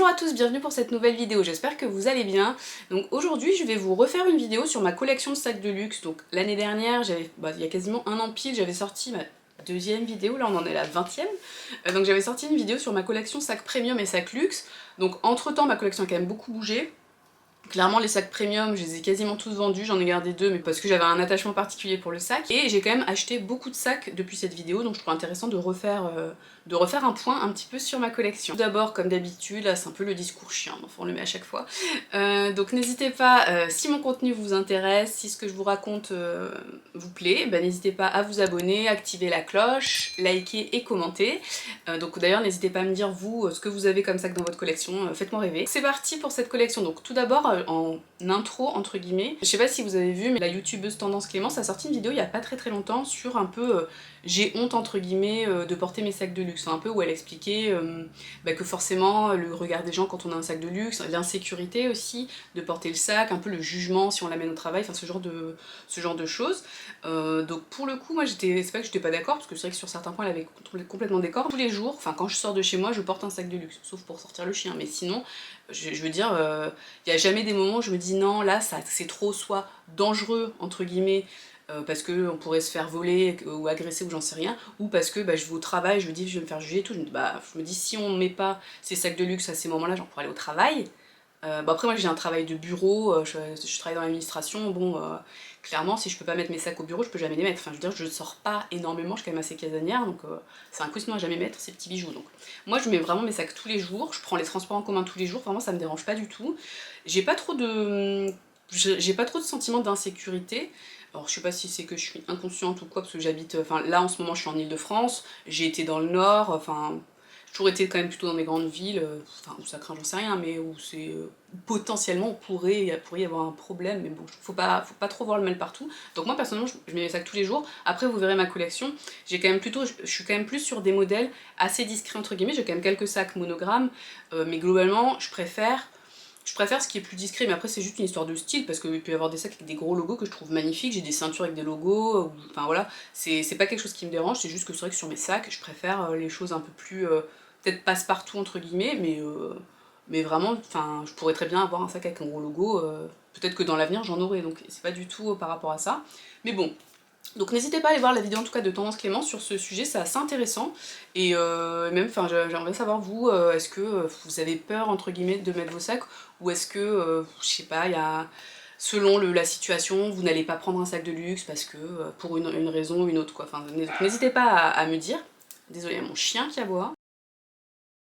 Bonjour à tous, bienvenue pour cette nouvelle vidéo, j'espère que vous allez bien. Donc aujourd'hui je vais vous refaire une vidéo sur ma collection de sacs de luxe. Donc l'année dernière, il y a quasiment un an pile, j'avais sorti ma deuxième vidéo, là on en est à la 20e. Donc j'avais sorti une vidéo sur ma collection sacs premium et sacs luxe. Donc entre temps ma collection a quand même beaucoup bougé. Clairement les sacs premium, je les ai quasiment tous vendus, j'en ai gardé deux mais parce que j'avais un attachement particulier pour le sac. Et j'ai quand même acheté beaucoup de sacs depuis cette vidéo, donc je trouve intéressant de refaire un point un petit peu sur ma collection. Tout d'abord, comme d'habitude, là c'est un peu le discours chiant, enfin on le met à chaque fois. Donc n'hésitez pas, si mon contenu vous intéresse, si ce que je vous raconte vous plaît, n'hésitez pas à vous abonner, activer la cloche, liker et commenter. Donc d'ailleurs n'hésitez pas à me dire vous ce que vous avez comme sac dans votre collection, faites-moi rêver. C'est parti pour cette collection. Donc tout d'abord en intro entre guillemets, je sais pas si vous avez vu mais la youtubeuse Tendance Clémence a sorti une vidéo il y a pas très longtemps sur un peu j'ai honte entre guillemets de porter mes sacs de luxe, un peu où elle expliquait que forcément le regard des gens quand on a un sac de luxe, l'insécurité aussi de porter le sac, un peu le jugement si on l'amène au travail, enfin ce genre de choses. Donc pour le coup moi c'est pas que j'étais pas d'accord parce que c'est vrai que sur certains points elle avait complètement d'accord. Tous les jours, enfin quand je sors de chez moi je porte un sac de luxe, sauf pour sortir le chien, mais sinon je veux dire il y a jamais des moments où je me dis non là c'est trop soit dangereux entre guillemets parce qu'on pourrait se faire voler ou agresser ou j'en sais rien, ou parce que je vais au travail, je me dis je vais me faire juger et tout, je me dis si on met pas ces sacs de luxe à ces moments là genre pour aller au travail. Après moi j'ai un travail de bureau, je travaille dans l'administration, bon clairement si je peux pas mettre mes sacs au bureau je peux jamais les mettre, enfin je veux dire je sors pas énormément, je suis quand même assez casanière donc c'est un caution à jamais mettre ces petits bijoux. Donc moi je mets vraiment mes sacs tous les jours, je prends les transports en commun tous les jours, vraiment ça me dérange pas du tout. J'ai pas trop de sentiment d'insécurité. Alors je sais pas si c'est que je suis inconsciente ou quoi parce que j'habite, enfin là en ce moment je suis en Île-de-France, j'ai été dans le Nord, enfin j'ai toujours été quand même plutôt dans des grandes villes, enfin où ça craint j'en sais rien, mais où c'est potentiellement on pourrait y avoir un problème, mais bon faut pas trop voir le mal partout. Donc moi personnellement je mets mes sacs tous les jours. Après vous verrez ma collection, j'ai quand même plutôt, je suis quand même plus sur des modèles assez discrets entre guillemets, j'ai quand même quelques sacs monogrammes, mais globalement je préfère ce qui est plus discret, mais après c'est juste une histoire de style, parce qu'il peut y avoir des sacs avec des gros logos que je trouve magnifiques, j'ai des ceintures avec des logos, enfin voilà, c'est pas quelque chose qui me dérange, c'est juste que c'est vrai que sur mes sacs, je préfère les choses un peu plus, peut-être passe-partout entre guillemets, mais vraiment, enfin, je pourrais très bien avoir un sac avec un gros logo, peut-être que dans l'avenir j'en aurai, donc c'est pas du tout par rapport à ça, mais bon. Donc n'hésitez pas à aller voir la vidéo en tout cas de Tendance Clémence sur ce sujet, c'est assez intéressant. Et même, enfin j'aimerais savoir vous, est-ce que vous avez peur entre guillemets de mettre vos sacs, ou est-ce que, je sais pas, il y a, selon la situation, vous n'allez pas prendre un sac de luxe parce que, pour une raison ou une autre quoi. Enfin n'hésitez pas à me dire. Désolée, il y a mon chien qui aboie.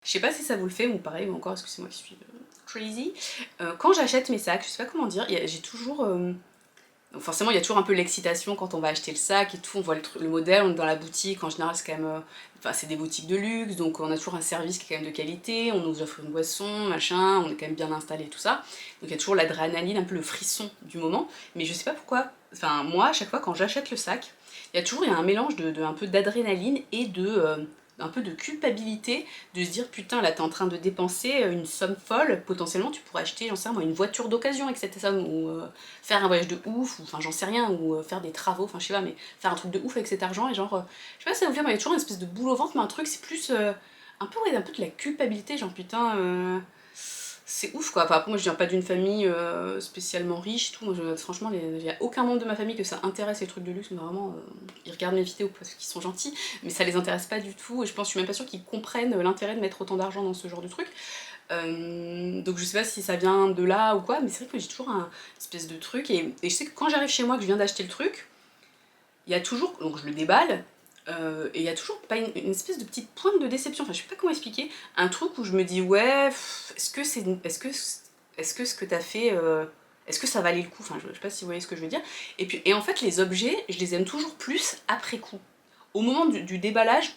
Je sais pas si ça vous le fait, ou pareil, ou encore est-ce que c'est moi qui suis crazy. Quand j'achète mes sacs, je sais pas comment dire, j'ai toujours... donc forcément il y a toujours un peu l'excitation quand on va acheter le sac et tout, on voit le modèle, on est dans la boutique, en général c'est quand même, enfin c'est des boutiques de luxe, donc on a toujours un service qui est quand même de qualité, on nous offre une boisson, machin, on est quand même bien installé et tout ça, donc il y a toujours l'adrénaline, un peu le frisson du moment, mais je sais pas pourquoi, enfin moi à chaque fois quand j'achète le sac, il y a un mélange un peu d'adrénaline et un peu de culpabilité, de se dire putain là t'es en train de dépenser une somme folle, potentiellement tu pourrais acheter j'en sais rien moi une voiture d'occasion avec cette somme, ou faire un voyage de ouf, ou enfin j'en sais rien, ou faire des travaux, enfin je sais pas, mais faire un truc de ouf avec cet argent, et genre, je sais pas si ça vous fait, moi il y a toujours une espèce de boule au ventre, mais un truc c'est plus, un peu, ouais, un peu de la culpabilité, genre putain, c'est ouf quoi. Enfin, après moi je viens pas d'une famille spécialement riche, tout, moi, franchement il y a aucun membre de ma famille que ça intéresse les trucs de luxe, mais vraiment, ils regardent mes vidéos parce qu'ils sont gentils, mais ça les intéresse pas du tout, et je suis même pas sûre qu'ils comprennent l'intérêt de mettre autant d'argent dans ce genre de truc. Donc je sais pas si ça vient de là ou quoi, mais c'est vrai que j'ai toujours un espèce de truc, et je sais que quand j'arrive chez moi, que je viens d'acheter le truc, il y a toujours, donc je le déballe, et il y a toujours pas une espèce de petite pointe de déception, enfin je sais pas comment expliquer, un truc où je me dis ouais, est-ce que ce que t'as fait, est-ce que ça valait le coup, enfin je sais pas si vous voyez ce que je veux dire, et en fait les objets, je les aime toujours plus après coup. Au moment du déballage,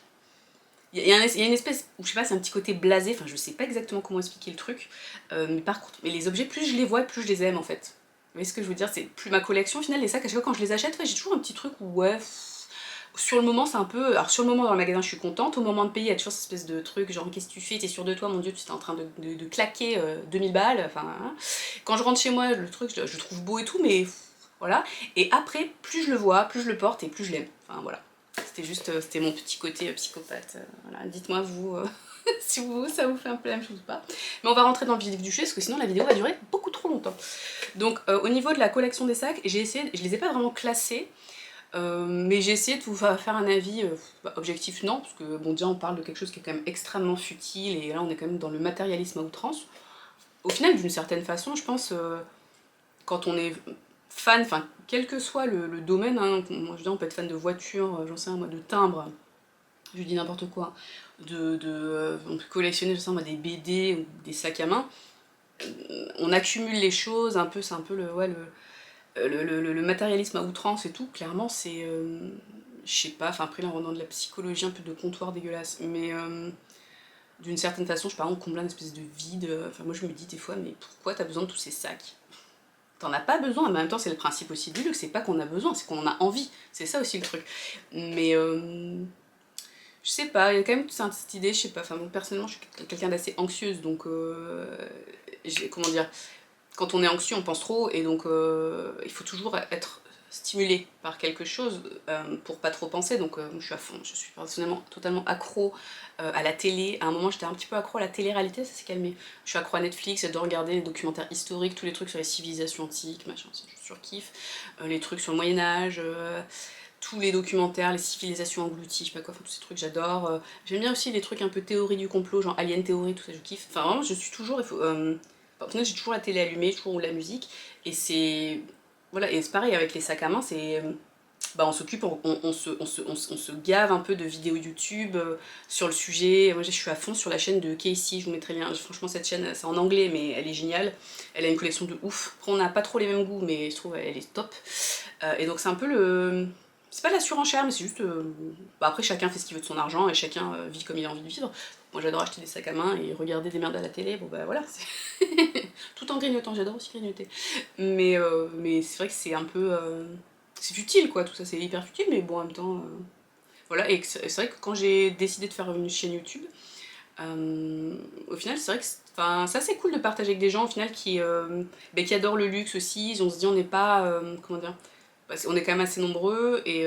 il y a une espèce, je sais pas, c'est un petit côté blasé, enfin je sais pas exactement comment expliquer le truc, mais par contre, mais les objets, plus je les vois, plus je les aime en fait. Vous voyez ce que je veux dire, c'est plus ma collection au final, les sacs, à chaque fois quand je les achète, ouais, j'ai toujours un petit truc où ouais, sur le moment c'est un peu, alors sur le moment dans le magasin je suis contente, au moment de payer il y a toujours cette espèce de truc, genre qu'est-ce que tu fais, t'es sûr de toi, mon dieu, tu es en train de claquer 2000 balles, enfin, hein. Quand je rentre chez moi, le truc, je le trouve beau et tout, mais voilà, et après, plus je le vois, plus je le porte et plus je l'aime, enfin voilà. C'était juste, c'était mon petit côté psychopathe. Voilà. Dites-moi vous, Si vous, ça vous fait un peu la même chose ou pas. Mais on va rentrer dans le vif du sujet parce que sinon la vidéo va durer beaucoup trop longtemps. Donc au niveau de la collection des sacs, j'ai essayé, je les ai pas vraiment classés, mais j'ai essayé de vous faire un avis objectif, non, parce que bon déjà on parle de quelque chose qui est quand même extrêmement futile et là on est quand même dans le matérialisme à outrance. Au final d'une certaine façon je pense quand on est fan, enfin quel que soit le domaine, hein, moi je veux dire on peut être fan de voitures, j'en sais rien moi, de timbres, je dis n'importe quoi, on peut collectionner, je sais pas moi, des BD ou des sacs à main, on accumule les choses, un peu, c'est un peu le, ouais, le matérialisme à outrance et tout, clairement c'est, je sais pas, enfin après là on rentre dans de la psychologie un peu de comptoir dégueulasse, mais d'une certaine façon je sais pas, on comble un espèce de vide, enfin moi je me dis des fois mais pourquoi t'as besoin de tous ces sacs? T'en as pas besoin, mais en même temps c'est le principe aussi du luxe, c'est pas qu'on a besoin, c'est qu'on en a envie, c'est ça aussi le truc. Mais je sais pas, il y a quand même cette idée, je sais pas, enfin bon, personnellement je suis quelqu'un d'assez anxieuse, donc comment dire, quand on est anxieux on pense trop, et donc il faut toujours être stimulé par quelque chose pour pas trop penser, donc je suis à fond, je suis personnellement totalement accro à la télé. À un moment j'étais un petit peu accro à la télé-réalité, ça s'est calmé. Je suis accro à Netflix, j'adore regarder les documentaires historiques, tous les trucs sur les civilisations antiques, machin, ça, je surkiffe, les trucs sur le Moyen-Âge, tous les documentaires, les civilisations englouties, je sais pas quoi, enfin, tous ces trucs j'adore. J'aime bien aussi les trucs un peu théorie du complot, genre Alien Théorie, tout ça je kiffe. Enfin vraiment je suis toujours, au final j'ai toujours la télé allumée, toujours la musique, et c'est... Voilà, et c'est pareil avec les sacs à main, c'est... Bah on s'occupe, on se gave un peu de vidéos YouTube sur le sujet. Moi je suis à fond sur la chaîne de Casey, je vous mettrai bien, franchement cette chaîne, c'est en anglais mais elle est géniale, elle a une collection de ouf. Après on n'a pas trop les mêmes goûts mais je trouve elle est top. Et donc c'est un peu le... C'est pas de la surenchère mais c'est juste... Bah après chacun fait ce qu'il veut de son argent et chacun vit comme il a envie de vivre. Moi j'adore acheter des sacs à main et regarder des merdes à la télé, bon bah voilà, tout en grignotant, j'adore aussi grignoter. Mais c'est vrai que c'est un peu... c'est futile quoi, tout ça c'est hyper futile, mais bon en même temps... voilà, et c'est vrai que quand j'ai décidé de faire une chaîne YouTube, au final c'est vrai que c'est assez cool de partager avec des gens au final qui adorent le luxe aussi, on se dit on n'est pas... comment dire, on est quand même assez nombreux et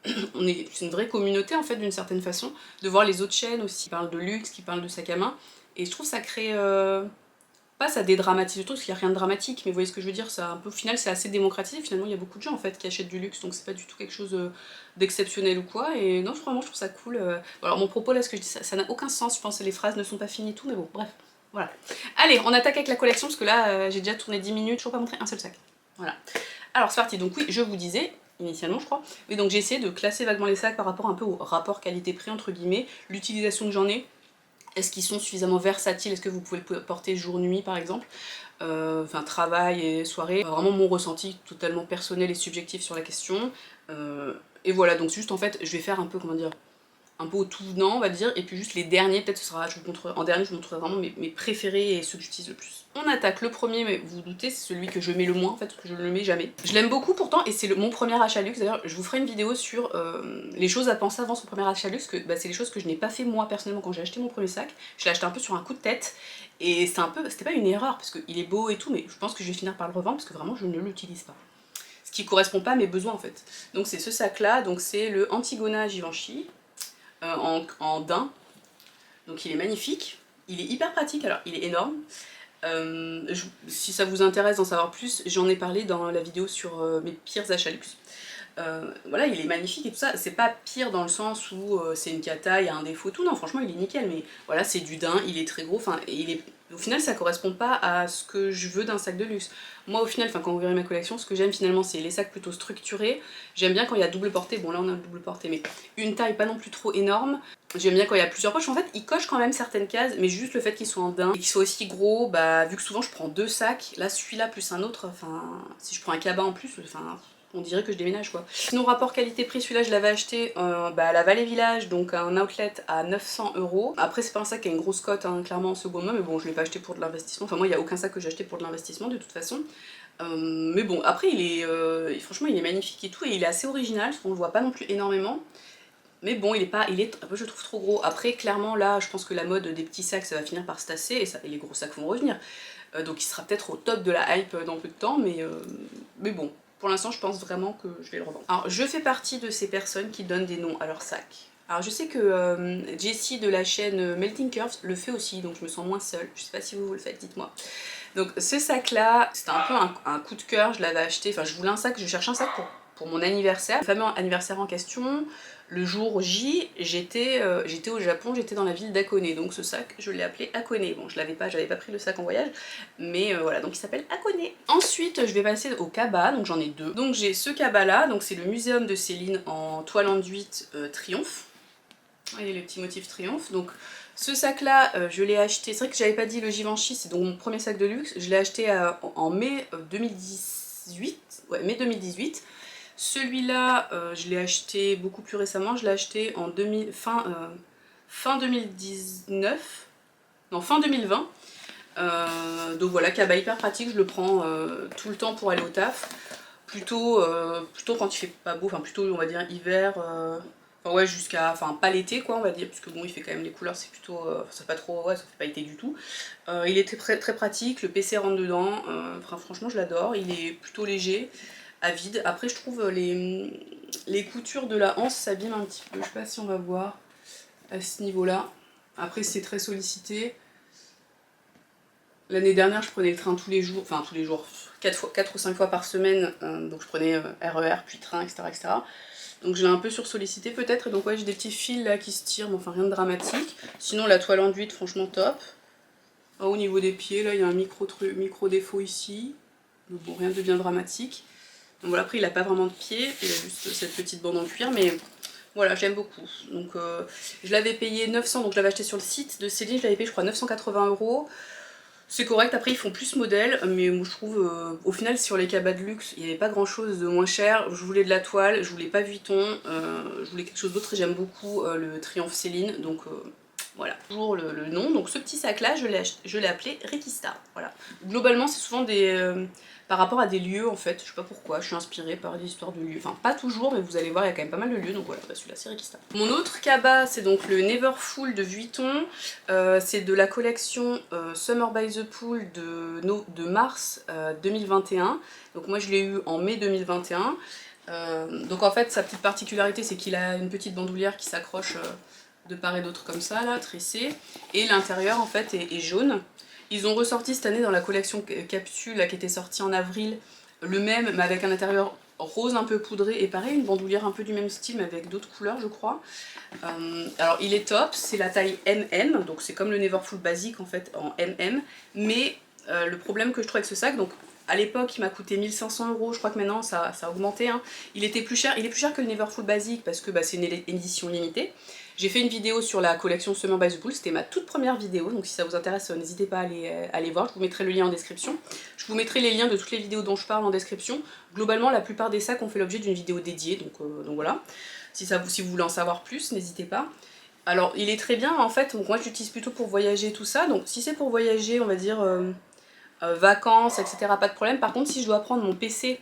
c'est une vraie communauté en fait d'une certaine façon, de voir les autres chaînes aussi qui parlent de luxe, qui parlent de sac à main, et je trouve ça crée... pas ça dédramatise le truc, parce qu'il n'y a rien de dramatique, mais vous voyez ce que je veux dire, ça, un peu, au final c'est assez démocratisé, finalement il y a beaucoup de gens en fait qui achètent du luxe, donc c'est pas du tout quelque chose d'exceptionnel ou quoi, et non vraiment je trouve ça cool. Alors mon propos là, ce que je dis, ça n'a aucun sens, je pense que les phrases ne sont pas finies et tout, mais bon, bref, voilà. Allez, on attaque avec la collection, parce que là j'ai déjà tourné 10 minutes, toujours pas montré un seul sac. Voilà. Alors c'est parti, donc oui, je vous disais, initialement je crois, mais donc j'ai essayé de classer vaguement les sacs par rapport un peu au rapport qualité-prix entre guillemets, l'utilisation que j'en ai. Est-ce qu'ils sont suffisamment versatiles? Est-ce que vous pouvez le porter jour-nuit par exemple? Enfin travail et soirée. Vraiment mon ressenti totalement personnel et subjectif sur la question. Et voilà, donc juste en fait je vais faire un peu, comment dire, un peu au tout venant on va dire, et puis juste les derniers, peut-être ce sera, je vous montrerai, en dernier je vous montrerai vraiment mes préférés et ceux que j'utilise le plus. On attaque le premier, mais vous vous doutez, c'est celui que je mets le moins en fait, parce que je ne le mets jamais. Je l'aime beaucoup pourtant, et c'est mon premier achat luxe, d'ailleurs je vous ferai une vidéo sur les choses à penser avant son premier achat luxe, que bah, c'est les choses que je n'ai pas fait moi personnellement quand j'ai acheté mon premier sac. Je l'ai acheté un peu sur un coup de tête, et c'était pas une erreur, parce qu'il est beau et tout, mais je pense que je vais finir par le revendre, parce que vraiment je ne l'utilise pas. Ce qui correspond pas à mes besoins en fait. Donc c'est ce sac là, donc c'est le Antigona Givenchy, en daim, donc il est magnifique, il est hyper pratique, alors il est énorme. Si ça vous intéresse d'en savoir plus, j'en ai parlé dans la vidéo sur mes pires achats luxe. Voilà, il est magnifique et tout ça, c'est pas pire dans le sens où c'est une cata, il y a un défaut, tout, non franchement il est nickel, mais voilà, c'est du daim, il est très gros, enfin, au final ça correspond pas à ce que je veux d'un sac de luxe. Moi au final, quand vous verrez ma collection, ce que j'aime finalement c'est les sacs plutôt structurés, j'aime bien quand il y a double portée, bon là on a une double portée, mais une taille pas non plus trop énorme, j'aime bien quand il y a plusieurs poches, en fait ils cochent quand même certaines cases, mais juste le fait qu'ils soient en daim et qu'ils soient aussi gros, bah vu que souvent je prends deux sacs, là celui-là plus un autre, enfin si je prends un cabas en plus, enfin on dirait que je déménage quoi. Sinon rapport qualité-prix, celui-là je l'avais acheté à la Vallée Village, donc à un outlet à 900 €. Après c'est pas un sac qui a une grosse cote, hein, clairement en seconde main, mais bon je l'ai pas acheté pour de l'investissement. Enfin moi il n'y a aucun sac que j'ai acheté pour de l'investissement de toute façon. Mais bon après franchement il est magnifique et tout, et il est assez original, parce qu'on le voit pas non plus énormément. Mais bon, il est un peu je trouve trop gros. Après clairement là je pense que la mode des petits sacs ça va finir par se tasser, et les gros sacs vont revenir. Donc il sera peut-être au top de la hype dans peu de temps, mais bon. Pour l'instant, je pense vraiment que je vais le revendre. Alors, je fais partie de ces personnes qui donnent des noms à leurs sacs. Alors je sais que Jessie de la chaîne Melting Curves le fait aussi, donc je me sens moins seule. Je sais pas si vous le faites, dites-moi. Donc ce sac là, c'était un peu un coup de cœur, je l'avais acheté, enfin je voulais un sac, je cherchais un sac pour mon anniversaire. Le fameux anniversaire en question, le jour J, j'étais au Japon, j'étais dans la ville d'Akone, donc ce sac je l'ai appelé Akone. Bon je l'avais pas, j'avais pas pris le sac en voyage, mais voilà, donc il s'appelle Akone. Ensuite je vais passer au Kaba, donc j'en ai deux. Donc j'ai ce Kaba là, donc c'est le muséum de Céline en toile enduite Triomphe. Vous voyez les petits motifs Triomphe. Donc ce sac là je l'ai acheté, c'est vrai que j'avais pas dit le Givenchy, c'est donc mon premier sac de luxe, je l'ai acheté en mai 2018, ouais mai 2018. Celui-là je l'ai acheté beaucoup plus récemment, je l'ai acheté en fin 2019, non fin 2020. Donc voilà, Kaba hyper pratique, je le prends tout le temps pour aller au taf. Plutôt quand il fait pas beau, enfin plutôt on va dire hiver, enfin ouais jusqu'à, enfin pas l'été quoi on va dire, parce que bon il fait quand même les couleurs, c'est plutôt, ça fait pas trop, ouais ça fait pas été du tout. Il est très pratique, le PC rentre dedans, enfin franchement je l'adore, il est plutôt léger, à vide. Après je trouve les coutures de la hanse s'abîment un petit peu, je sais pas si on va voir à ce niveau là. Après c'est très sollicité. L'année dernière, je prenais le train tous les jours, enfin tous les jours, 4 ou 5 fois par semaine, donc je prenais RER, puis train, etc. etc. Donc je l'ai un peu sursollicité peut-être, et donc ouais, j'ai des petits fils là qui se tirent, mais enfin rien de dramatique. Sinon la toile enduite, franchement top. Au niveau des pieds, là il y a un micro défaut ici, donc bon, rien de bien dramatique. Donc voilà, après il a pas vraiment de pied, il a juste cette petite bande en cuir, mais voilà, j'aime beaucoup. Donc je l'avais payé 900, donc je l'avais acheté sur le site de Céline, je l'avais payé je crois 980 €. C'est correct, après ils font plus modèle, mais moi je trouve, au final sur les cabas de luxe, il n'y avait pas grand chose de moins cher. Je voulais de la toile, je voulais pas Vuitton, je voulais quelque chose d'autre et j'aime beaucoup le Triomphe Céline, donc voilà. Toujours le nom, donc ce petit sac là, je l'ai appelé Rikista, voilà. Globalement c'est souvent par rapport à des lieux en fait, je sais pas pourquoi, je suis inspirée par des histoires de lieux, enfin pas toujours, mais vous allez voir il y a quand même pas mal de lieux, donc voilà, bah, celui-là c'est Rikista. Mon autre cabas c'est donc le Neverfull de Vuitton, c'est de la collection Summer by the Pool de mars 2021, donc moi je l'ai eu en mai 2021. Donc en fait sa petite particularité c'est qu'il a une petite bandoulière qui s'accroche de part et d'autre comme ça, là, tressée, et l'intérieur en fait est jaune. Ils ont ressorti cette année dans la collection Capsule là, qui était sortie en avril, le même mais avec un intérieur rose un peu poudré et pareil une bandoulière un peu du même style mais avec d'autres couleurs je crois. Alors il est top, c'est la taille MM, donc c'est comme le Neverfull basique en fait en MM, mais le problème que je trouve avec ce sac, donc à l'époque il m'a coûté 1500 €, je crois que maintenant ça a augmenté, hein. Il est plus cher que le Neverfull basique parce que bah, c'est une édition limitée. J'ai fait une vidéo sur la collection Summer by the Pool, c'était ma toute première vidéo, donc si ça vous intéresse, n'hésitez pas à aller voir, je vous mettrai le lien en description. Je vous mettrai les liens de toutes les vidéos dont je parle en description. Globalement, la plupart des sacs ont fait l'objet d'une vidéo dédiée, donc voilà. Si vous voulez en savoir plus, n'hésitez pas. Alors, il est très bien, en fait, donc moi je l'utilise plutôt pour voyager, tout ça, donc si c'est pour voyager, on va dire, vacances, etc., pas de problème. Par contre, si je dois prendre mon PC,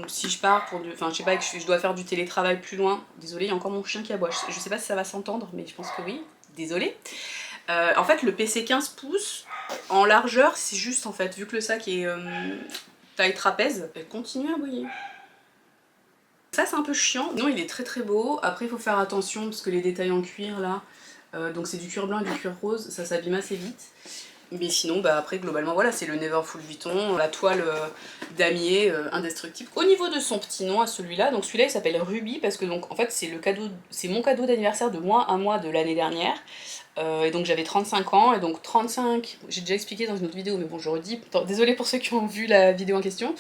si je pars pour enfin je sais pas, que je dois faire du télétravail plus loin, désolée, il y a encore mon chien qui aboie, je sais pas si ça va s'entendre, mais je pense que oui, désolée. En fait le PC 15 pouces, en largeur, c'est juste en fait, vu que le sac est taille trapèze, elle continue à aboyer. Ça c'est un peu chiant, non il est très beau, après il faut faire attention parce que les détails en cuir là, donc c'est du cuir blanc et du cuir rose, ça s'abîme assez vite. Mais sinon, bah après, globalement, voilà, c'est le Neverfull Vuitton, la toile damier indestructible. Au niveau de son petit nom à celui-là, donc celui-là il s'appelle Ruby parce que donc en fait c'est mon cadeau d'anniversaire de moi à moi de l'année dernière. Et donc j'avais 35 ans, et donc 35, j'ai déjà expliqué dans une autre vidéo, mais bon je redis, désolée pour ceux qui ont vu la vidéo en question.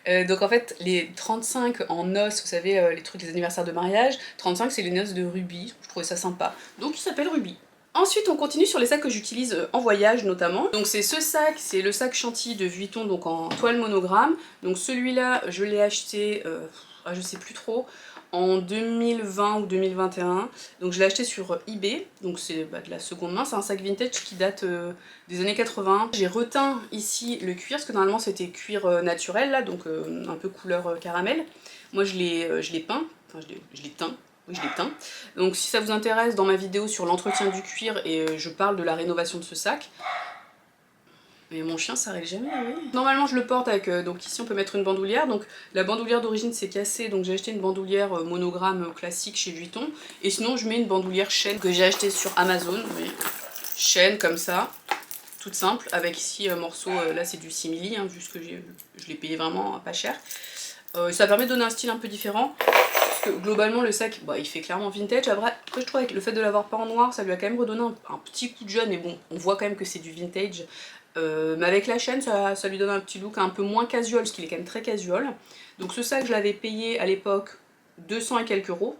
Donc en fait les 35 en noces, vous savez, les trucs, les anniversaires de mariage, 35 c'est les noces de Ruby, je trouvais ça sympa, donc il s'appelle Ruby. Ensuite on continue sur les sacs que j'utilise en voyage notamment. Donc c'est ce sac, c'est le sac Chantilly de Vuitton, donc en toile monogramme. Donc celui-là je l'ai acheté, je sais plus trop, en 2020 ou 2021. Donc je l'ai acheté sur eBay, donc c'est de la seconde main, c'est un sac vintage qui date des années 80. J'ai reteint ici le cuir, parce que normalement c'était cuir naturel là, donc un peu couleur caramel. Moi je l'ai peint, enfin je l'ai teint. Oui, je l'ai teint. Donc si ça vous intéresse, dans ma vidéo sur l'entretien du cuir, et je parle de la rénovation de ce sac. Mais mon chien s'arrête jamais, oui. Normalement je le porte avec, donc ici on peut mettre une bandoulière, donc la bandoulière d'origine s'est cassée, donc j'ai acheté une bandoulière monogramme classique chez Vuitton, et sinon je mets une bandoulière chaîne que j'ai achetée sur Amazon, oui. Chaîne comme ça, toute simple, avec ici un morceau, là c'est du simili, hein, vu ce que je l'ai payé vraiment pas cher. Ça permet de donner un style un peu différent. Parce que globalement le sac, bah, il fait clairement vintage. Après je trouve avec le fait de l'avoir pas en noir, ça lui a quand même redonné un petit coup de jaune, mais bon, on voit quand même que c'est du vintage. Mais avec la chaîne, ça lui donne un petit look un peu moins casual, parce qu'il est quand même très casual. Donc ce sac, je l'avais payé à l'époque 200 et quelques euros.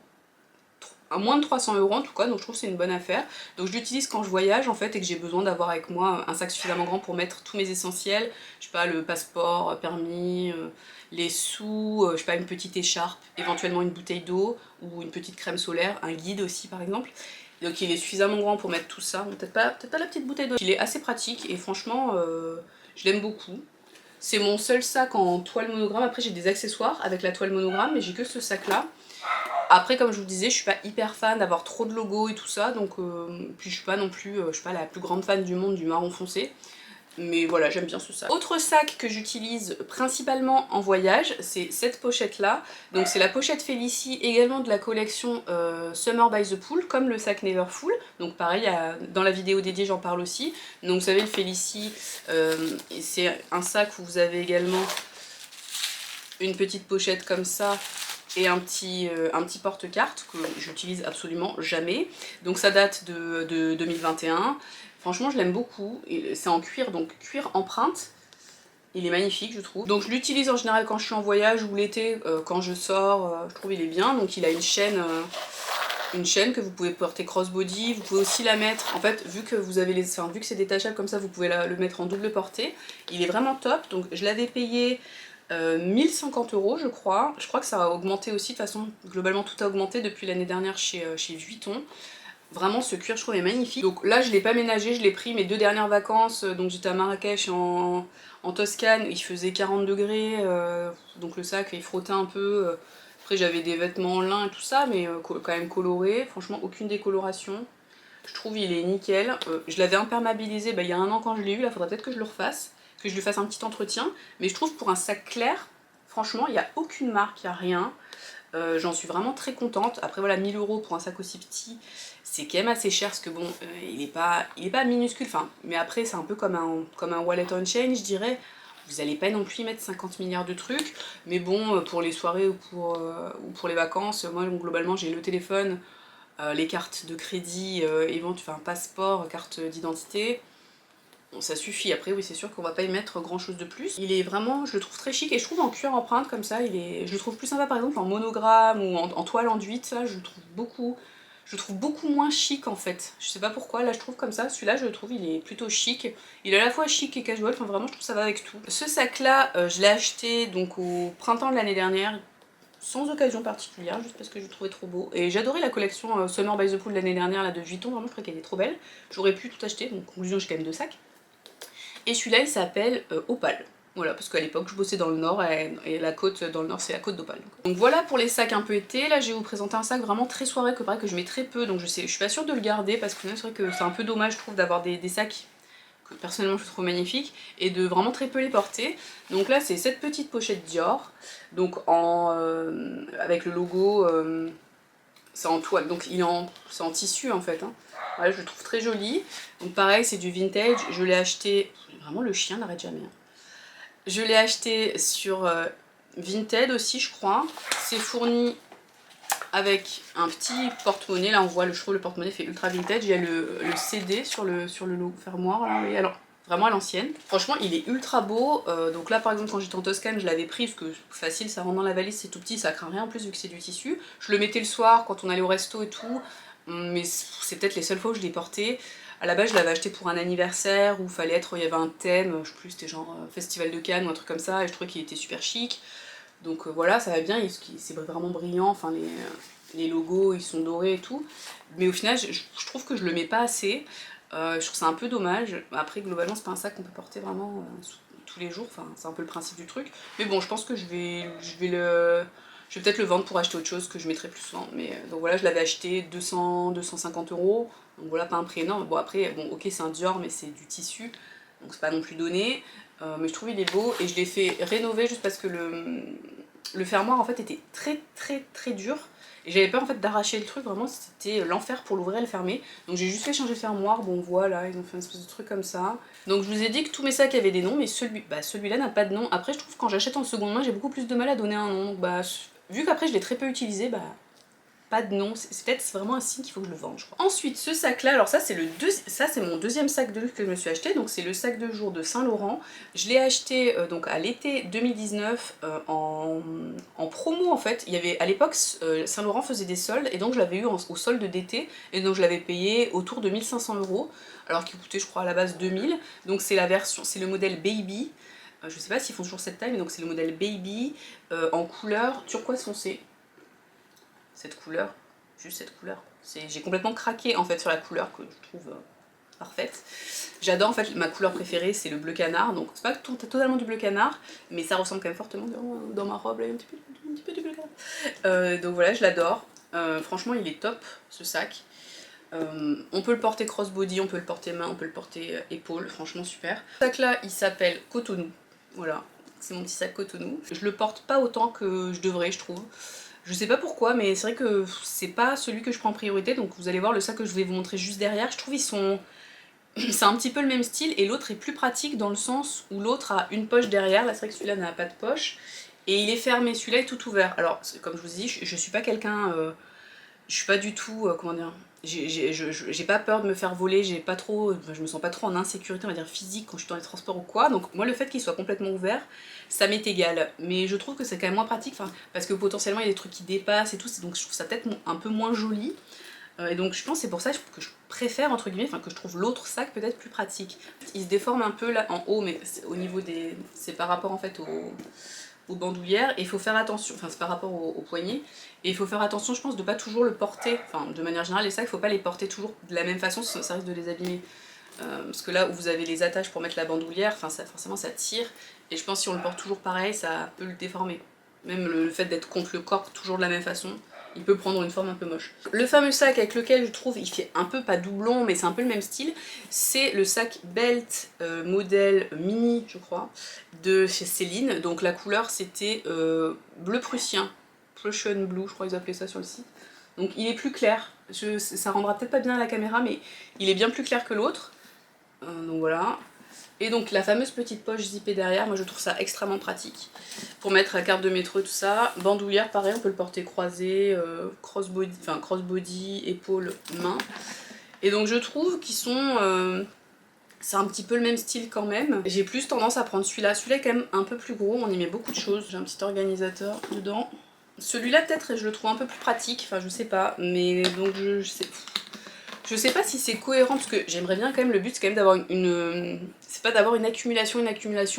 À moins de 300 euros en tout cas, donc je trouve que c'est une bonne affaire. Donc je l'utilise quand je voyage en fait et que j'ai besoin d'avoir avec moi un sac suffisamment grand pour mettre tous mes essentiels. Je sais pas, le passeport, permis, les sous, je sais pas, une petite écharpe, éventuellement une bouteille d'eau ou une petite crème solaire, un guide aussi par exemple. Donc il est suffisamment grand pour mettre tout ça, peut-être pas la petite bouteille d'eau. Il est assez pratique et franchement je l'aime beaucoup. C'est mon seul sac en toile monogramme, après j'ai des accessoires avec la toile monogramme mais j'ai que ce sac là. Après comme je vous disais, je suis pas hyper fan d'avoir trop de logos et tout ça, donc puis je suis pas non plus, je suis pas la plus grande fan du monde du marron foncé. Mais voilà, j'aime bien ce sac. Autre sac que j'utilise principalement en voyage, c'est cette pochette là. Donc c'est la pochette Félicie, également de la collection Summer by the Pool, comme le sac Neverfull. Donc pareil, dans la vidéo dédiée j'en parle aussi. Donc vous savez le Félicie, c'est un sac où vous avez également une petite pochette comme ça et un petit porte-carte que j'utilise absolument jamais. Donc ça date de 2021. Franchement je l'aime beaucoup, c'est en cuir, donc cuir empreinte. Il est magnifique je trouve. Donc je l'utilise en général quand je suis en voyage ou l'été, quand je sors, je trouve il est bien. Donc il a une chaîne que vous pouvez porter crossbody, vous pouvez aussi la mettre, en fait vu que vous avez vu que c'est détachable comme ça, vous pouvez le mettre en double portée. Il est vraiment top, donc je l'avais payé 1050 euros je crois que ça a augmenté aussi, de toute façon globalement tout a augmenté depuis l'année dernière chez Vuitton. Vraiment ce cuir je trouve est magnifique. Donc là je l'ai pas ménagé, je l'ai pris mes 2 dernières vacances, donc j'étais à Marrakech en Toscane, il faisait 40 degrés, donc le sac il frottait un peu, après j'avais des vêtements en lin et tout ça, mais quand même colorés, franchement aucune décoloration. Je trouve il est nickel, je l'avais imperméabilisé il y a un an quand je l'ai eu, là faudrait peut-être que je le refasse, que je lui fasse un petit entretien, mais je trouve pour un sac clair, franchement il n'y a aucune marque, il n'y a rien. J'en suis vraiment très contente. Après voilà, 1000 euros pour un sac aussi petit, c'est quand même assez cher parce que bon, il est pas minuscule, enfin, mais après c'est un peu comme un wallet on chain je dirais. Vous allez pas non plus y mettre 50 milliards de trucs, mais bon, pour les soirées ou pour les vacances, moi globalement j'ai le téléphone, les cartes de crédit, enfin passeport, carte d'identité. Bon, ça suffit, après oui c'est sûr qu'on va pas y mettre grand chose de plus. Il est vraiment, je le trouve très chic et je trouve en cuir empreinte comme ça, je le trouve plus sympa par exemple en monogramme ou en toile enduite, ça je le trouve beaucoup moins chic en fait. Je sais pas pourquoi, là je trouve comme ça, celui-là je le trouve il est plutôt chic. Il est à la fois chic et casual, enfin vraiment je trouve ça va avec tout. Ce sac là, je l'ai acheté donc au printemps de l'année dernière, sans occasion particulière, juste parce que je le trouvais trop beau. Et j'adorais la collection Summer by the Pool de l'année dernière là, de Vuitton, vraiment je trouvais qu'elle était trop belle. J'aurais pu tout acheter, donc conclusion j'ai quand même 2 sacs. Et celui-là il s'appelle Opale. Voilà, parce qu'à l'époque je bossais dans le nord et la côte dans le nord c'est la côte d'Opale. Donc voilà pour les sacs un peu été. Là je vais vous présenter un sac vraiment très soirée que pareil que je mets très peu, donc je suis pas sûre de le garder parce que c'est vrai que c'est un peu dommage je trouve d'avoir des sacs que personnellement je trouve magnifiques et de vraiment très peu les porter. Donc là c'est cette petite pochette Dior, donc avec le logo, c'est en toile, donc c'est en tissu en fait. Hein. Voilà, je le trouve très joli. Donc pareil c'est du vintage, je l'ai acheté, vraiment le chien n'arrête jamais. Hein. Je l'ai acheté sur Vinted aussi je crois. C'est fourni avec un petit porte-monnaie, là on voit, je trouve le porte-monnaie fait ultra vintage, il y a le CD sur le logo fermoir, là, et alors vraiment à l'ancienne. Franchement il est ultra beau, donc là par exemple quand j'étais en Toscane je l'avais pris parce que facile, ça rentre dans la valise, c'est tout petit, ça craint rien en plus vu que c'est du tissu. Je le mettais le soir quand on allait au resto et tout, mais c'est peut-être les seules fois où je l'ai porté. À la base je l'avais acheté pour un anniversaire où il y avait un thème, je sais plus, c'était genre Festival de Cannes ou un truc comme ça, et je trouvais qu'il était super chic. Donc voilà, ça va bien, c'est vraiment brillant, enfin les logos ils sont dorés et tout. Mais au final je trouve que je le mets pas assez, je trouve ça un peu dommage. Après globalement c'est pas un sac qu'on peut porter vraiment tous les jours, enfin c'est un peu le principe du truc. Mais bon je pense que je vais peut-être le vendre pour acheter autre chose que je mettrai plus souvent. Mais donc voilà, je l'avais acheté 250 euros, donc voilà, pas un prix énorme. Bon après, bon ok c'est un Dior mais c'est du tissu, donc c'est pas non plus donné, mais je trouve il est beau et je l'ai fait rénover juste parce que le fermoir en fait était très dur. Et j'avais peur en fait d'arracher le truc, vraiment c'était l'enfer pour l'ouvrir et le fermer. Donc j'ai juste fait changer le fermoir, bon voilà, ils ont fait une espèce de truc comme ça. Donc je vous ai dit que tous mes sacs avaient des noms, mais celui-là n'a pas de nom. Après je trouve que quand j'achète en seconde main, j'ai beaucoup plus de mal à donner un nom. Donc bah, vu qu'après je l'ai très peu utilisé, bah pas de nom, c'est peut-être vraiment un signe qu'il faut que je le vende, je crois. Ensuite, ce sac-là, alors ça c'est mon deuxième sac de luxe que je me suis acheté, donc c'est le sac de jour de Saint Laurent. Je l'ai acheté donc à l'été 2019 en promo en fait. Il y avait à l'époque Saint Laurent faisait des soldes et donc je l'avais eu au solde d'été et donc je l'avais payé autour de 1500 €, alors qu'il coûtait je crois à la base 2000. Donc c'est la version, c'est le modèle Baby. Je sais pas s'ils font toujours cette taille, mais donc c'est le modèle Baby en couleur turquoise foncé. Cette couleur, juste cette couleur. J'ai complètement craqué en fait sur la couleur que je trouve parfaite. J'adore en fait, ma couleur préférée c'est le bleu canard, donc c'est pas totalement du bleu canard, mais ça ressemble quand même fortement dans ma robe, là, un petit peu du bleu canard. Donc voilà, je l'adore. Franchement il est top ce sac. On peut le porter crossbody, on peut le porter main, on peut le porter épaule, franchement super. Ce sac là il s'appelle Cotonou, voilà, c'est mon petit sac Cotonou. Je le porte pas autant que je devrais je trouve. Je sais pas pourquoi, mais c'est vrai que c'est pas celui que je prends en priorité, donc vous allez voir le sac que je vais vous montrer juste derrière. Je trouve ils sont... c'est un petit peu le même style, et l'autre est plus pratique dans le sens où l'autre a une poche derrière. Là c'est vrai que celui-là n'a pas de poche, et il est fermé, celui-là est tout ouvert. Alors comme je vous ai dit, je suis pas quelqu'un... je suis pas du tout... comment dire, j'ai pas peur de me faire voler, je me sens pas trop en insécurité on va dire physique quand je suis dans les transports ou quoi, donc moi le fait qu'il soit complètement ouvert, ça m'est égal, mais je trouve que c'est quand même moins pratique, parce que potentiellement il y a des trucs qui dépassent et tout, donc je trouve ça peut-être un peu moins joli, et donc je pense que c'est pour ça que je préfère entre guillemets, que je trouve l'autre sac peut-être plus pratique. Il se déforme un peu là en haut, mais au niveau des... c'est par rapport en fait aux bandoulières, et il faut faire attention, c'est par rapport au poignet, et il faut faire attention je pense de pas toujours le porter, de manière générale les sacs il faut pas les porter toujours de la même façon, ça risque de les abîmer. Parce que là où vous avez les attaches pour mettre la bandoulière, forcément ça tire, et je pense que si on le porte toujours pareil, ça peut le déformer. Même le fait d'être contre le corps toujours de la même façon, il peut prendre une forme un peu moche. Le fameux sac avec lequel je trouve il fait un peu, pas doublon, mais c'est un peu le même style, c'est le sac Belt modèle mini, je crois, de chez Céline. Donc la couleur c'était bleu prussien, Prussian Blue, je crois qu'ils appelaient ça sur le site. Donc il est plus clair, ça rendra peut-être pas bien à la caméra, mais il est bien plus clair que l'autre. Donc voilà. Et donc la fameuse petite poche zippée derrière, moi je trouve ça extrêmement pratique pour mettre la carte de métro et tout ça. Bandoulière pareil, on peut le porter croisé, crossbody, épaule, main. Et donc je trouve qu'ils sont... c'est un petit peu le même style quand même. J'ai plus tendance à prendre celui-là. Celui-là est quand même un peu plus gros, on y met beaucoup de choses. J'ai un petit organisateur dedans. Celui-là peut-être je le trouve un peu plus pratique, je sais pas, mais donc je sais pas si c'est cohérent, parce que j'aimerais bien quand même, le but c'est quand même d'avoir c'est pas d'avoir une accumulation,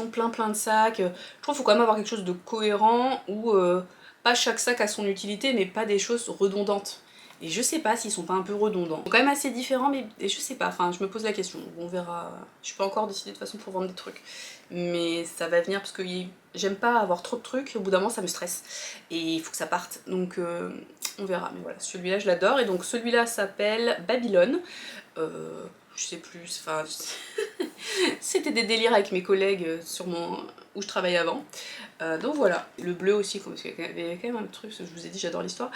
plein de sacs. Je trouve qu'il faut quand même avoir quelque chose de cohérent, où pas chaque sac a son utilité, mais pas des choses redondantes. Et je sais pas s'ils sont pas un peu redondants. Ils sont quand même assez différents, mais je sais pas, je me pose la question, on verra. Je suis pas encore décidée de toute façon pour vendre des trucs. Mais ça va venir, parce que j'aime pas avoir trop de trucs, au bout d'un moment ça me stresse. Et il faut que ça parte, donc on verra. Mais voilà, celui-là je l'adore, et donc celui-là s'appelle Babylone. Je sais plus, c'était des délires avec mes collègues où je travaillais avant. Donc voilà, le bleu aussi, parce qu'il y avait quand même un truc, je vous ai dit j'adore l'histoire.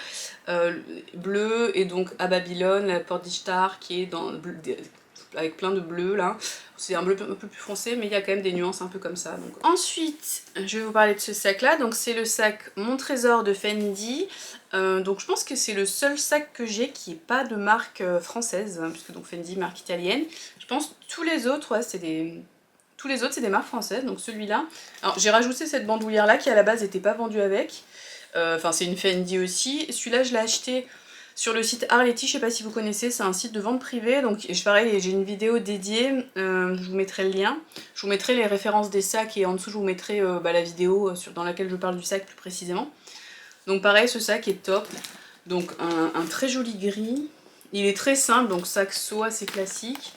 Bleu, et donc à Babylone, la porte d'Ishtar qui est avec plein de bleu là. C'est un bleu un peu plus foncé, mais il y a quand même des nuances un peu comme ça. Donc. Ensuite, je vais vous parler de ce sac là, donc c'est le sac Mon Trésor de Fendi. Donc je pense que c'est le seul sac que j'ai qui n'est pas de marque française, puisque donc Fendi, marque italienne. Je pense que tous les autres, ouais, c'est des marques françaises, donc celui-là. Alors j'ai rajouté cette bandoulière là qui à la base n'était pas vendue avec. C'est une Fendi aussi. Celui-là je l'ai acheté sur le site Arletty, je sais pas si vous connaissez, c'est un site de vente privée, donc pareil j'ai une vidéo dédiée, je vous mettrai le lien, je vous mettrai les références des sacs, et en dessous je vous mettrai la vidéo dans laquelle je parle du sac plus précisément. Donc pareil, ce sac est top, donc un très joli gris, il est très simple, donc sac seau assez classique.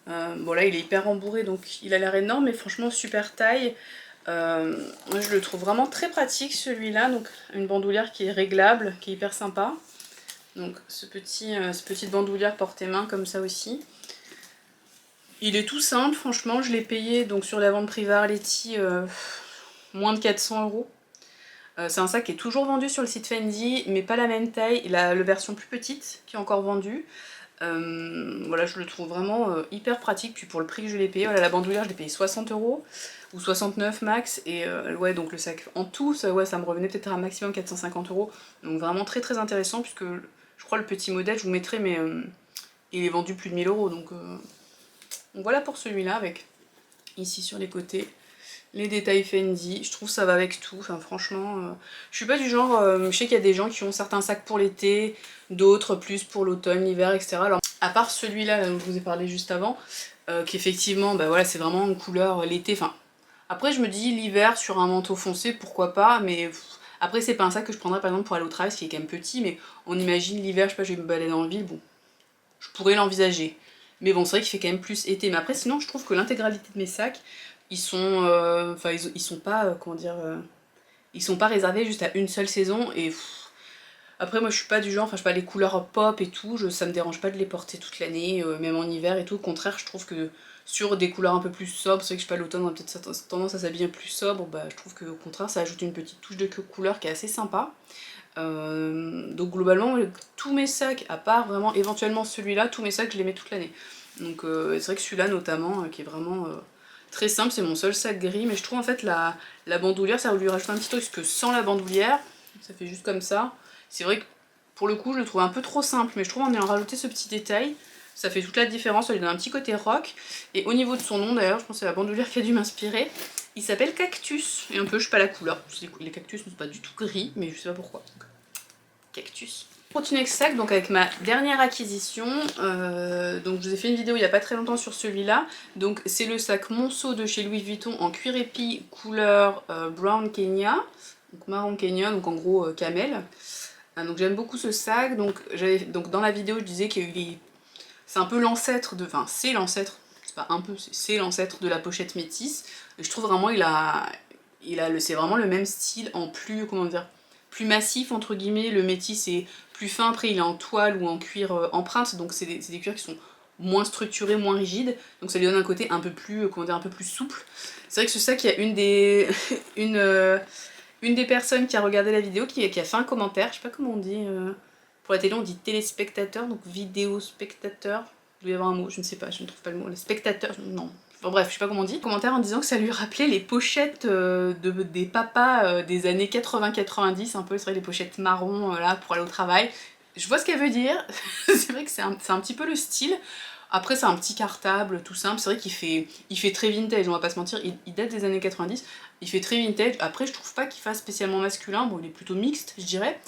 Bon là il est hyper rembourré, donc il a l'air énorme, mais franchement super taille. Moi je le trouve vraiment très pratique celui-là, donc une bandoulière qui est réglable, qui est hyper sympa. Donc cette petite bandoulière portée main comme ça aussi. Il est tout simple, franchement, je l'ai payé donc sur la vente privée Arletty moins de 400 €. C'est un sac qui est toujours vendu sur le site Fendi, mais pas la même taille, il a la version plus petite qui est encore vendue. Voilà, je le trouve vraiment hyper pratique, puis pour le prix que je l'ai payé, voilà, la bandoulière je l'ai payé 60 € ou 69 max, et ouais, donc le sac en tout, ça, ouais, ça me revenait peut-être à un maximum 450 €, donc vraiment très très intéressant, puisque je crois le petit modèle, je vous mettrai, mais il est vendu plus de 1000 €, donc voilà pour celui-là, avec ici sur les côtés les détails Fendi. Je trouve ça va avec tout, enfin franchement, je suis pas du genre, je sais qu'il y a des gens qui ont certains sacs pour l'été, d'autres plus pour l'automne, l'hiver, etc. Alors à part celui-là dont je vous ai parlé juste avant, qui effectivement, bah voilà, c'est vraiment une couleur l'été, enfin après je me dis l'hiver sur un manteau foncé, pourquoi pas, mais après c'est pas un sac que je prendrais par exemple pour aller au travail, ce qui est quand même petit, mais on imagine l'hiver, je sais pas, je vais me balader dans la ville, bon, je pourrais l'envisager. Mais bon, c'est vrai qu'il fait quand même plus été. Mais après, sinon, je trouve que l'intégralité de mes sacs, ils sont, enfin, ils sont pas, comment dire, ils sont pas réservés juste à une seule saison. Et après, moi, je suis pas du genre, enfin, je sais pas, les couleurs pop et tout, ça me dérange pas de les porter toute l'année, même en hiver et tout. Au contraire, je trouve que sur des couleurs un peu plus sobres, c'est vrai que je sais pas, l'automne, on a peut-être tendance à s'habiller plus sobre, bah, je trouve qu'au contraire, ça ajoute une petite touche de couleur qui est assez sympa. Donc globalement, tous mes sacs, à part vraiment éventuellement celui-là, tous mes sacs je les mets toute l'année. Donc c'est vrai que celui-là notamment, qui est vraiment très simple, c'est mon seul sac gris, mais je trouve en fait la bandoulière, ça va lui rajouter un petit truc, parce que sans la bandoulière, ça fait juste comme ça. C'est vrai que pour le coup je le trouve un peu trop simple, mais je trouve en ayant rajouté ce petit détail, ça fait toute la différence, ça lui donne un petit côté rock. Et au niveau de son nom d'ailleurs, je pense que c'est la bandoulière qui a dû m'inspirer. Il s'appelle Cactus, et un peu, je sais pas la couleur, les cactus ne sont pas du tout gris, mais je sais pas pourquoi. Cactus. Je continue avec ce sac, donc avec ma dernière acquisition, donc je vous ai fait une vidéo il n'y a pas très longtemps sur celui-là, donc c'est le sac Monceau de chez Louis Vuitton en cuir épi couleur brown Kenya, donc marron Kenya, donc en gros camel. Donc j'aime beaucoup ce sac, donc dans la vidéo je disais que c'est un peu l'ancêtre de, enfin c'est l'ancêtre, c'est pas un peu, c'est l'ancêtre de la pochette métisse, et je trouve vraiment c'est vraiment le même style en plus, comment dire, plus massif entre guillemets. Le métis est plus fin, après il est en toile ou en cuir empreinte, donc c'est des cuirs qui sont moins structurés, moins rigides, donc ça lui donne un côté un peu plus, comment dire, un peu plus souple. C'est vrai que ce sac, il y a une des une des personnes qui a regardé la vidéo qui a fait un commentaire, je sais pas comment on dit, pour la télé on dit téléspectateur, donc vidéo spectateur, il doit y avoir un mot, je ne sais pas, je ne trouve pas le mot, le spectateur, non. Enfin bref, je sais pas comment on dit. Commentaire en disant que ça lui rappelait les pochettes des papas des années 80-90, un peu, c'est vrai, les pochettes marron là pour aller au travail. Je vois ce qu'elle veut dire, c'est vrai que c'est un petit peu le style. Après c'est un petit cartable tout simple, c'est vrai il fait très vintage, on va pas se mentir, il date des années 90, il fait très vintage. Après je trouve pas qu'il fasse spécialement masculin, bon il est plutôt mixte je dirais,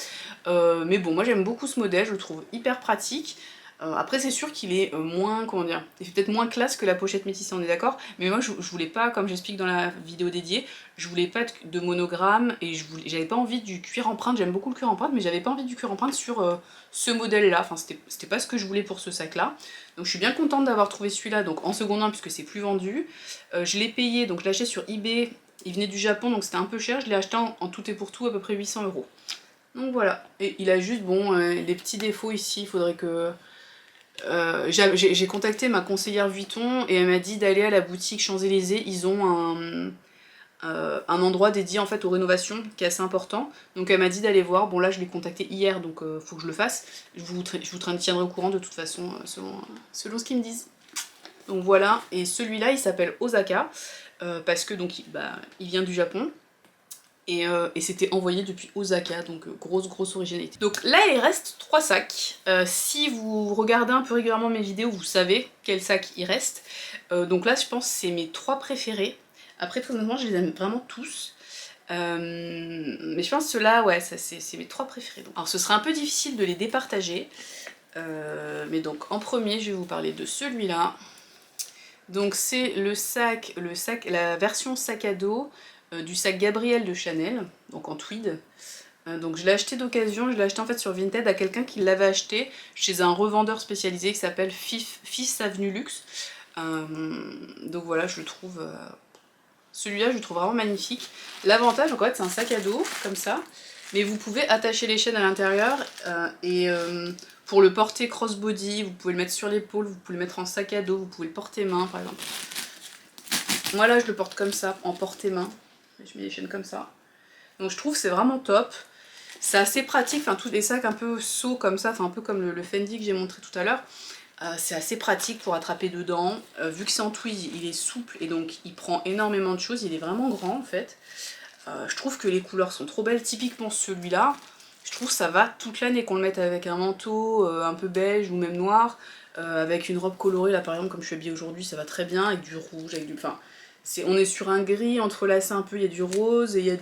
mais bon moi j'aime beaucoup ce modèle, je le trouve hyper pratique. Après c'est sûr qu'il est moins, comment dire, il fait peut-être moins classe que la pochette métissée, on est d'accord, mais moi je voulais pas, comme j'explique dans la vidéo dédiée, je voulais pas de monogramme, et j'avais pas envie du cuir empreinte, j'aime beaucoup le cuir empreinte, mais j'avais pas envie du cuir empreinte sur ce modèle là, enfin c'était pas ce que je voulais pour ce sac là. Donc je suis bien contente d'avoir trouvé celui-là, donc en seconde main puisque c'est plus vendu. Je l'ai payé, donc l'acheter sur eBay, il venait du Japon donc c'était un peu cher, je l'ai acheté en tout et pour tout à peu près 800 €. Donc voilà, et il a juste, bon, des petits défauts ici, il faudrait que... j'ai contacté ma conseillère Vuitton et elle m'a dit d'aller à la boutique Champs-Élysées, ils ont un endroit dédié en fait aux rénovations qui est assez important, donc elle m'a dit d'aller voir. Bon là je l'ai contacté hier, donc faut que je le fasse, je vous tiendrai au courant de toute façon selon ce qu'ils me disent. Donc voilà, et celui-là il s'appelle Osaka, parce que donc il vient du Japon, et c'était envoyé depuis Osaka, donc grosse originalité. Donc là il reste 3 sacs, si vous regardez un peu régulièrement mes vidéos vous savez quel sac il reste, donc là je pense que c'est mes 3 préférés. Après très honnêtement je les aime vraiment tous, mais je pense que ceux-là, ouais, c'est mes 3 préférés. Donc. Alors ce sera un peu difficile de les départager, mais donc en premier je vais vous parler de celui-là. Donc c'est la version sac à dos du sac Gabrielle de Chanel, donc en tweed. Donc je l'ai acheté d'occasion, je l'ai acheté en fait sur Vinted à quelqu'un qui l'avait acheté chez un revendeur spécialisé qui s'appelle Fifth Avenue Luxe. Donc voilà, je le trouve... celui-là je le trouve vraiment magnifique. L'avantage, en fait, c'est un sac à dos, comme ça, mais vous pouvez attacher les chaînes à l'intérieur et Pour le porter crossbody, vous pouvez le mettre sur l'épaule, vous pouvez le mettre en sac à dos, vous pouvez le porter main par exemple. Moi là je le porte comme ça, en portée main. Je mets les chaînes comme ça. Donc je trouve que c'est vraiment top. C'est assez pratique, enfin tous les sacs un peu sauts comme ça, enfin un peu comme le Fendi que j'ai montré tout à l'heure. C'est assez pratique pour attraper dedans. Vu que c'est en tweed, il est souple et donc il prend énormément de choses. Il est vraiment grand en fait. Je trouve que les couleurs sont trop belles. Typiquement celui-là, je trouve que ça va toute l'année, qu'on le mette avec un manteau un peu beige ou même noir. Avec une robe colorée, là par exemple comme je suis habillée aujourd'hui, ça va très bien. Avec du rouge, avec du... Enfin, on est sur un gris entrelacé un peu, il y a du rose et il y a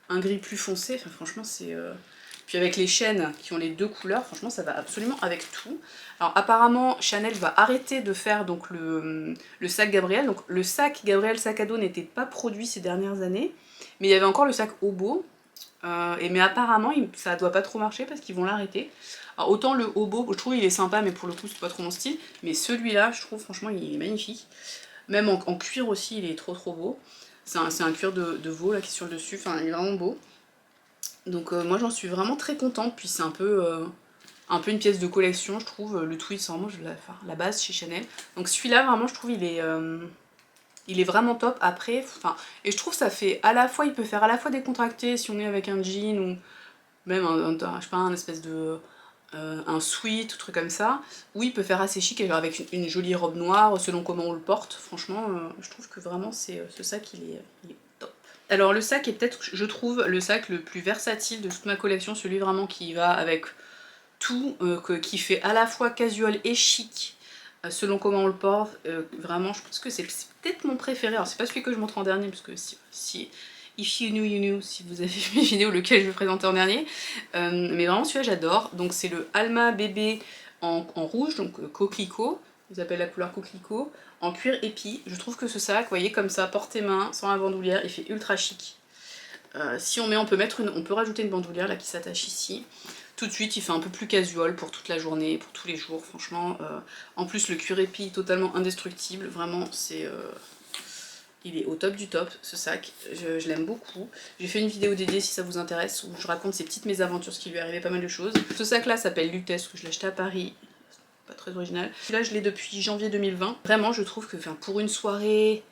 un gris plus foncé. Enfin franchement c'est... Puis avec les chaînes qui ont les deux couleurs, franchement ça va absolument avec tout. Alors apparemment Chanel va arrêter de faire donc le sac Gabrielle. Donc le sac Gabrielle sac à dos n'était pas produit ces dernières années, mais il y avait encore le sac Hobo. Mais apparemment ça doit pas trop marcher parce qu'ils vont l'arrêter. Alors autant le Hobo, je trouve il est sympa mais pour le coup c'est pas trop mon style. Mais celui-là je trouve franchement il est magnifique. Même en cuir aussi il est trop beau. C'est un cuir de veau là qui est sur le dessus, enfin il est vraiment beau. Donc moi j'en suis vraiment très contente, puis c'est un peu une pièce de collection je trouve, le tweed c'est vraiment la base chez Chanel. Donc celui-là vraiment je trouve il est vraiment top après, enfin, et je trouve ça fait à la fois, il peut faire à la fois décontracté si on est avec un jean ou même je sais pas, un espèce de... un sweat ou truc comme ça, ou il peut faire assez chic avec une jolie robe noire selon comment on le porte. Franchement je trouve que vraiment ce sac il est top. Alors le sac est peut-être, je trouve, le sac le plus versatile de toute ma collection, celui vraiment qui va avec tout, qui fait à la fois casual et chic selon comment on le porte. Vraiment je pense que c'est peut-être mon préféré. Alors c'est pas celui que je montre en dernier parce que si if you knew you knew, si vous avez vu mes vidéos lequel je vais présenter en dernier, mais vraiment celui-là j'adore. Donc c'est le Alma bébé en rouge, donc coquelicot, ils appellent la couleur coquelicot, en cuir épi. Je trouve que ce sac, vous voyez, comme ça, porté main, sans la bandoulière, il fait ultra chic. Si on met, on peut rajouter une bandoulière là qui s'attache ici. Tout de suite il fait un peu plus casual pour toute la journée, pour tous les jours, franchement. En plus le cuir épi totalement indestructible, vraiment c'est... il est au top du top ce sac, je l'aime beaucoup. J'ai fait une vidéo dédiée si ça vous intéresse où je raconte ses petites mésaventures, ce qui lui est arrivé, pas mal de choses. Ce sac là s'appelle Lutèce, que je l'ai acheté à Paris, pas très original. Celui-là je l'ai depuis janvier 2020. Vraiment je trouve que pour une soirée,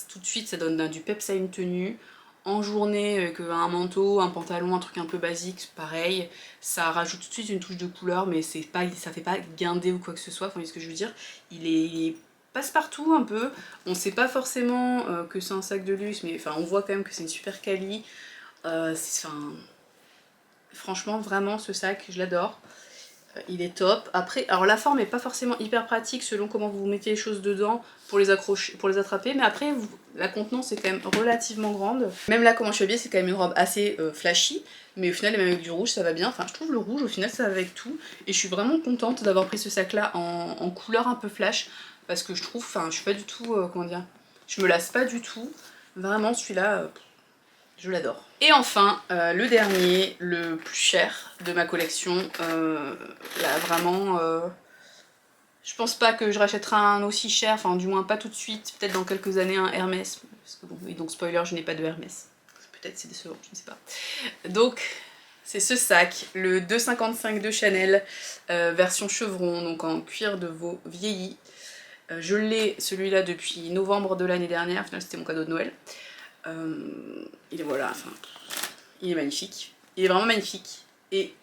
tout de suite ça donne du peps à une tenue. En journée avec un manteau, un pantalon, un truc un peu basique, pareil. Ça rajoute tout de suite une touche de couleur, mais ça fait pas guindé ou quoi que ce soit, vous voyez ce que je veux dire. Il est passe-partout un peu. On sait pas forcément que c'est un sac de luxe, mais enfin on voit quand même que c'est une super quali. Franchement vraiment ce sac je l'adore. Il est top. Après, alors la forme est pas forcément hyper pratique selon comment vous mettez les choses dedans pour les accrocher, pour les attraper, mais après la contenance est quand même relativement grande. Même là comment je suis habillée c'est quand même une robe assez flashy, mais au final même avec du rouge ça va bien. Enfin je trouve le rouge au final ça va avec tout, et je suis vraiment contente d'avoir pris ce sac là en couleur un peu flash, parce que je trouve, enfin je suis pas du tout, comment dire, je me lasse pas du tout. Vraiment celui-là, je l'adore. Et enfin, le dernier, le plus cher de ma collection. Là vraiment, je pense pas que je rachèterai un aussi cher, enfin du moins pas tout de suite, peut-être dans quelques années un Hermès. Parce que bon, et donc spoiler, je n'ai pas de Hermès. Peut-être c'est décevant, je ne sais pas. Donc c'est ce sac, le 2,55 de Chanel, version chevron, donc en cuir de veau vieilli. Je l'ai celui-là depuis novembre de l'année dernière, au final c'était mon cadeau de Noël. Il est voilà, enfin, il est magnifique. Il est vraiment magnifique. Et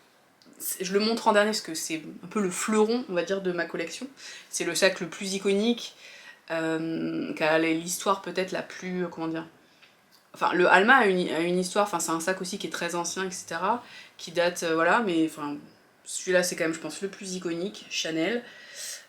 je le montre en dernier parce que c'est un peu le fleuron, on va dire, de ma collection. C'est le sac le plus iconique, qui a l'histoire peut-être la plus, comment dire... Enfin, le Alma a une histoire, enfin c'est un sac aussi qui est très ancien, etc. Qui date, voilà, mais enfin, celui-là c'est quand même, je pense, le plus iconique, Chanel.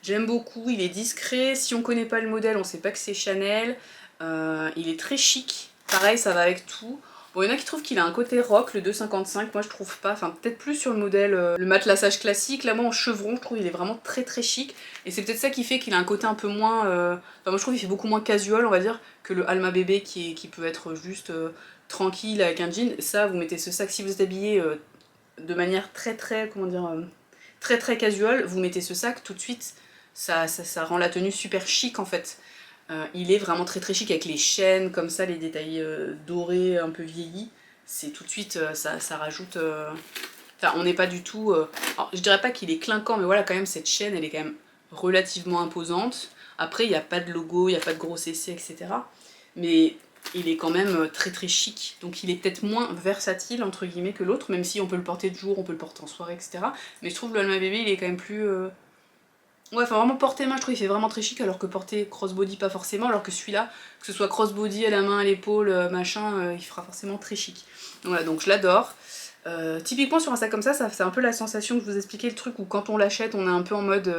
J'aime beaucoup, il est discret, si on connaît pas le modèle, on sait pas que c'est Chanel. Il est très chic, pareil ça va avec tout. Bon, il y en a qui trouvent qu'il a un côté rock, le 2,55, moi je trouve pas, enfin peut-être plus sur le modèle, le matelassage classique. Là moi en chevron, je trouve il est vraiment très chic, et c'est peut-être ça qui fait qu'il a un côté un peu moins, enfin moi je trouve qu'il fait beaucoup moins casual on va dire, que le Alma bébé qui peut être juste tranquille avec un jean. Ça vous mettez ce sac, si vous êtes habillé de manière très comment dire, très casual, vous mettez ce sac tout de suite, ça rend la tenue super chic en fait. Il est vraiment très chic avec les chaînes comme ça, les détails dorés un peu vieillis. C'est tout de suite, ça rajoute Enfin, on n'est pas du tout... alors, je dirais pas qu'il est clinquant, mais voilà, quand même, cette chaîne, elle est quand même relativement imposante. Après, il n'y a pas de logo, il n'y a pas de gros CC, etc. Mais il est quand même très très chic. Donc il est peut-être moins versatile, entre guillemets, que l'autre, même si on peut le porter de jour, on peut le porter en soirée, etc. Mais je trouve le Alma Bébé, il est quand même plus... Ouais, enfin vraiment porter main, je trouve qu'il fait vraiment très chic, alors que porter crossbody pas forcément, alors que celui-là, que ce soit crossbody à la main, à l'épaule, machin, il fera forcément très chic. Donc voilà, donc je l'adore. Typiquement sur un sac comme ça, c'est un peu la sensation que je vous expliquais, le truc où quand on l'achète, on est un peu en mode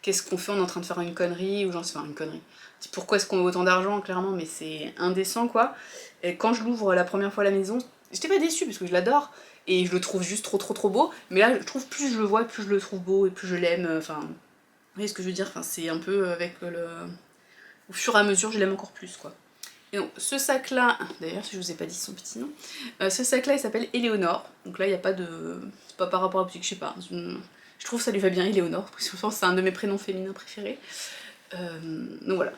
qu'est-ce qu'on fait, on est en train de faire une connerie, ou genre c'est une connerie. Pourquoi est-ce qu'on a autant d'argent, clairement, mais c'est indécent quoi. Et quand je l'ouvre la première fois à la maison, j'étais pas déçue parce que je l'adore, et je le trouve juste trop beau, mais là je trouve plus je le vois, plus je le trouve beau, et plus je l'aime, enfin... Vous voyez ce que je veux dire, enfin, c'est un peu avec le... Au fur et à mesure, je l'aime encore plus, quoi. Et donc, ce sac-là, d'ailleurs, si je vous ai pas dit son petit nom, ce sac-là, il s'appelle Éléonore. Donc là, il n'y a pas de... C'est pas par rapport à la boutique, je sais pas. Je trouve que ça lui va bien, Éléonore, parce que c'est un de mes prénoms féminins préférés. Donc voilà.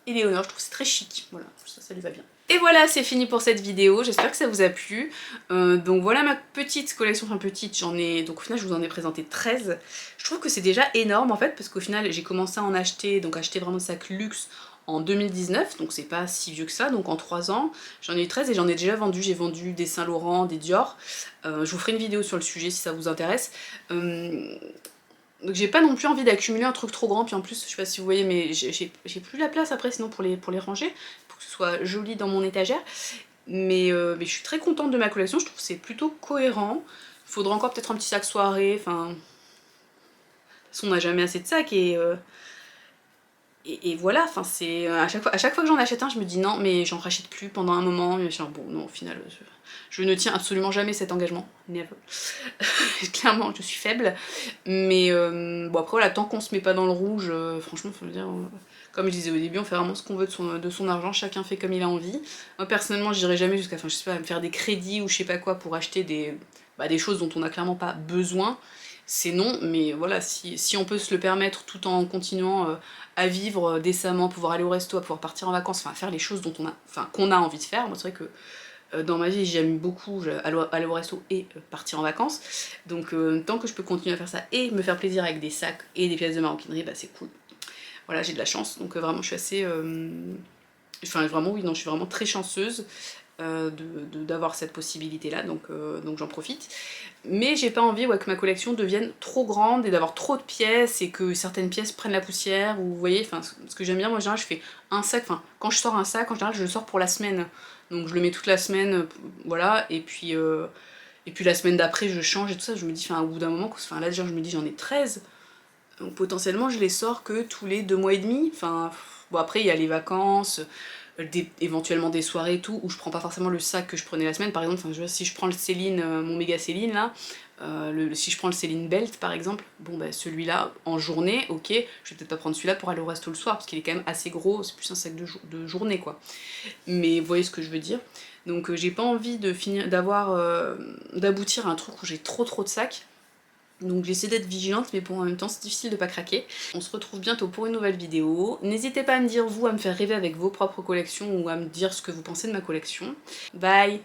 Éléonore, je trouve que c'est très chic, voilà, ça lui va bien. Et voilà, c'est fini pour cette vidéo, j'espère que ça vous a plu. Donc voilà ma petite collection, enfin petite, j'en ai... Donc au final je vous en ai présenté 13. Je trouve que c'est déjà énorme en fait, parce qu'au final j'ai commencé à en acheter, donc acheter vraiment des sacs luxe en 2019, donc c'est pas si vieux que ça, donc en 3 ans, j'en ai eu 13 et j'en ai déjà vendu, j'ai vendu des Saint Laurent, des Dior. Je vous ferai une vidéo sur le sujet si ça vous intéresse. Donc j'ai pas non plus envie d'accumuler un truc trop grand, puis en plus, je sais pas si vous voyez, mais j'ai plus la place après sinon pour les ranger, pour que ce soit joli dans mon étagère. Mais je suis très contente de ma collection, je trouve que c'est plutôt cohérent. Il faudra encore peut-être un petit sac soirée, enfin... De toute façon, on n'a jamais assez de sacs et voilà, enfin c'est... À chaque fois que j'en achète un, je me dis non, mais j'en rachète plus pendant un moment, mais bon, non, au final... Je ne tiens absolument jamais cet engagement, never. Clairement, je suis faible. Mais bon, après, voilà, tant qu'on se met pas dans le rouge, franchement, faut le dire, comme je disais au début, on fait vraiment ce qu'on veut de son argent, chacun fait comme il a envie. Moi, personnellement, j'irai jamais jusqu'à, enfin, je sais pas, me faire des crédits ou je sais pas quoi pour acheter des choses dont on n'a clairement pas besoin. C'est non, mais voilà, si on peut se le permettre tout en continuant à vivre décemment, pouvoir aller au resto, à pouvoir partir en vacances, enfin, faire les choses dont qu'on a envie de faire, moi, c'est vrai que dans ma vie j'aime beaucoup aller au resto et partir en vacances, donc tant que je peux continuer à faire ça et me faire plaisir avec des sacs et des pièces de maroquinerie, bah c'est cool. Voilà, j'ai de la chance, donc vraiment je suis assez... Enfin vraiment oui, non, je suis vraiment très chanceuse d'avoir cette possibilité là, donc j'en profite. Mais j'ai pas envie que ma collection devienne trop grande et d'avoir trop de pièces et que certaines pièces prennent la poussière, ou vous voyez, enfin ce que j'aime bien, moi en général je fais un sac, enfin quand je sors un sac, en général je le sors pour la semaine, donc je le mets toute la semaine, voilà, et puis la semaine d'après je change et tout ça, je me dis, enfin au bout d'un moment, enfin là déjà je me dis j'en ai 13, donc potentiellement je les sors que tous les 2 mois et demi, enfin bon après il y a les vacances, éventuellement des soirées et tout, où je prends pas forcément le sac que je prenais la semaine, par exemple, enfin, si je prends le Céline, mon méga Céline là, si je prends le Céline Belt par exemple, bon bah celui-là en journée, ok, je vais peut-être pas prendre celui-là pour aller au resto le soir, parce qu'il est quand même assez gros, c'est plus un sac de journée quoi. Mais vous voyez ce que je veux dire. Donc j'ai pas envie d'aboutir à un truc où j'ai trop de sacs. Donc j'essaie d'être vigilante, mais bon, en même temps c'est difficile de pas craquer. On se retrouve bientôt pour une nouvelle vidéo. N'hésitez pas à me dire, vous, à me faire rêver avec vos propres collections ou à me dire ce que vous pensez de ma collection. Bye!